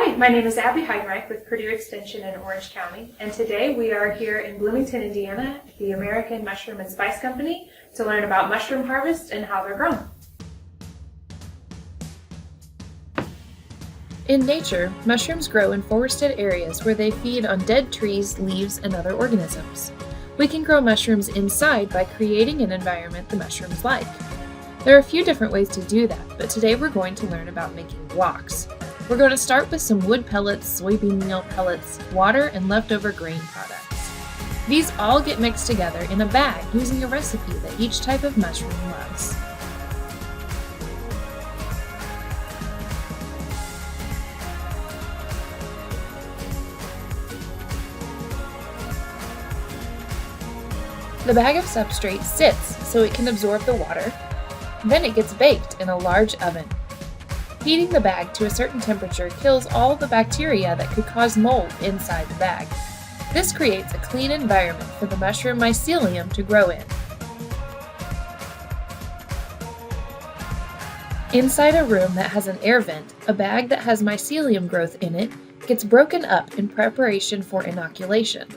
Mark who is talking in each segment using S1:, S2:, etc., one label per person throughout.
S1: Hi, my name is Abby Heidenreich with Purdue Extension in Orange County, and today we are here in Bloomington, Indiana, at the American Mushroom and Spice Company to learn about mushroom harvest and how they're grown.
S2: In nature, mushrooms grow in forested areas where they feed on dead trees, leaves, and other organisms. We can grow mushrooms inside by creating an environment the mushrooms like. There are a few different ways to do that, but today we're going to learn about making guacs. We're going to start with some wood pellets, soybean meal pellets, water, and leftover grain products. These all get mixed together in a bag using a recipe that each type of mushroom loves. The bag of substrate sits so it can absorb the water. Then it gets baked in a large oven. Heating the bag to a certain temperature kills all the bacteria that could cause mold inside the bag. This creates a clean environment for the mushroom mycelium to grow in. Inside a room that has an air vent, a bag that has mycelium growth in it gets broken up in preparation for inoculation.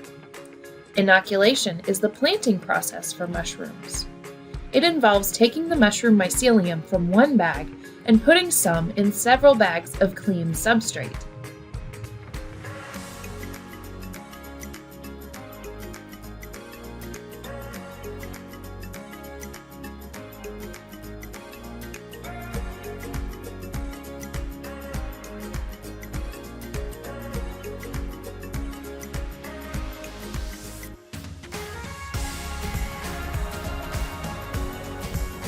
S2: Inoculation is the planting process for mushrooms. It involves taking the mushroom mycelium from one bag and putting some in several bags of clean substrate.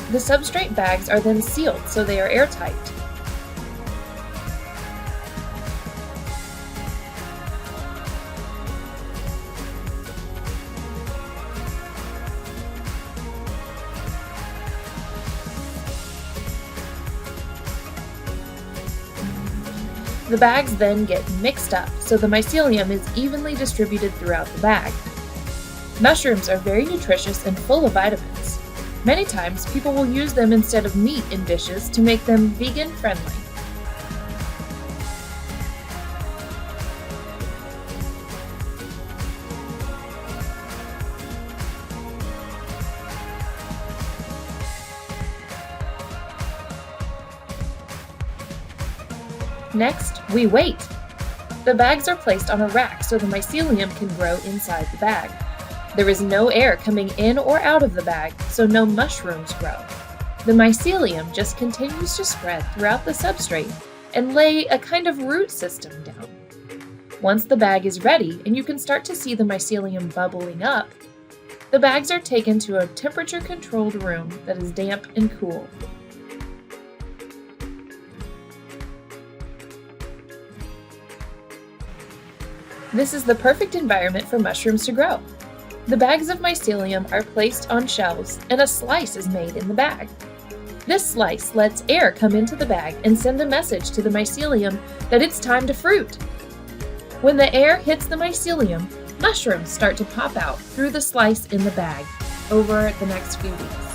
S2: The substrate bags are then sealed so they are airtight. The bags then get mixed up so the mycelium is evenly distributed throughout the bag. Mushrooms are very nutritious and full of vitamins. Many times, people will use them instead of meat in dishes to make them vegan-friendly. Next, we wait. The bags are placed on a rack so the mycelium can grow inside the bag. There is no air coming in or out of the bag, so no mushrooms grow. The mycelium just continues to spread throughout the substrate and lay a kind of root system down. Once the bag is ready and you can start to see the mycelium bubbling up, the bags are taken to a temperature-controlled room that is damp and cool. This is the perfect environment for mushrooms to grow. The bags of mycelium are placed on shelves and a slice is made in the bag. This slice lets air come into the bag and send a message to the mycelium that it's time to fruit. When the air hits the mycelium, mushrooms start to pop out through the slice in the bag over the next few weeks.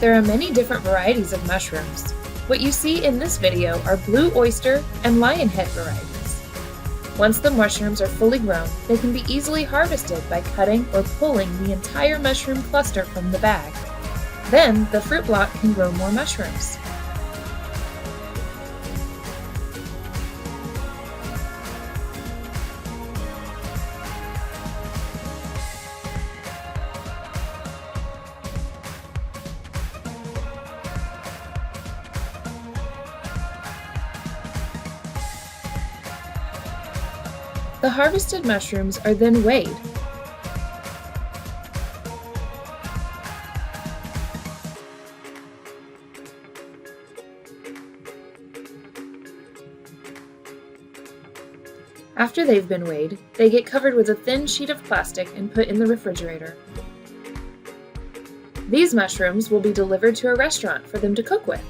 S2: There are many different varieties of mushrooms. What you see in this video are blue oyster and lionhead varieties. Once the mushrooms are fully grown, they can be easily harvested by cutting or pulling the entire mushroom cluster from the bag. Then the fruit block can grow more mushrooms. The harvested mushrooms are then weighed. After they've been weighed, they get covered with a thin sheet of plastic and put in the refrigerator. These mushrooms will be delivered to a restaurant for them to cook with.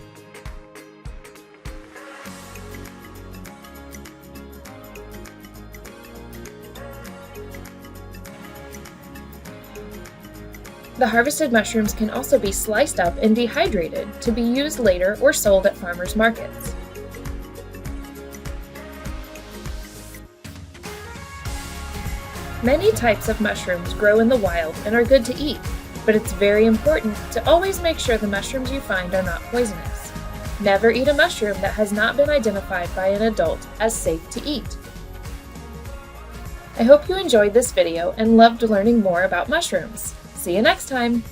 S2: The harvested mushrooms can also be sliced up and dehydrated to be used later or sold at farmers markets. Many types of mushrooms grow in the wild and are good to eat, but it's very important to always make sure the mushrooms you find are not poisonous. Never eat a mushroom that has not been identified by an adult as safe to eat. I hope you enjoyed this video and loved learning more about mushrooms. See you next time!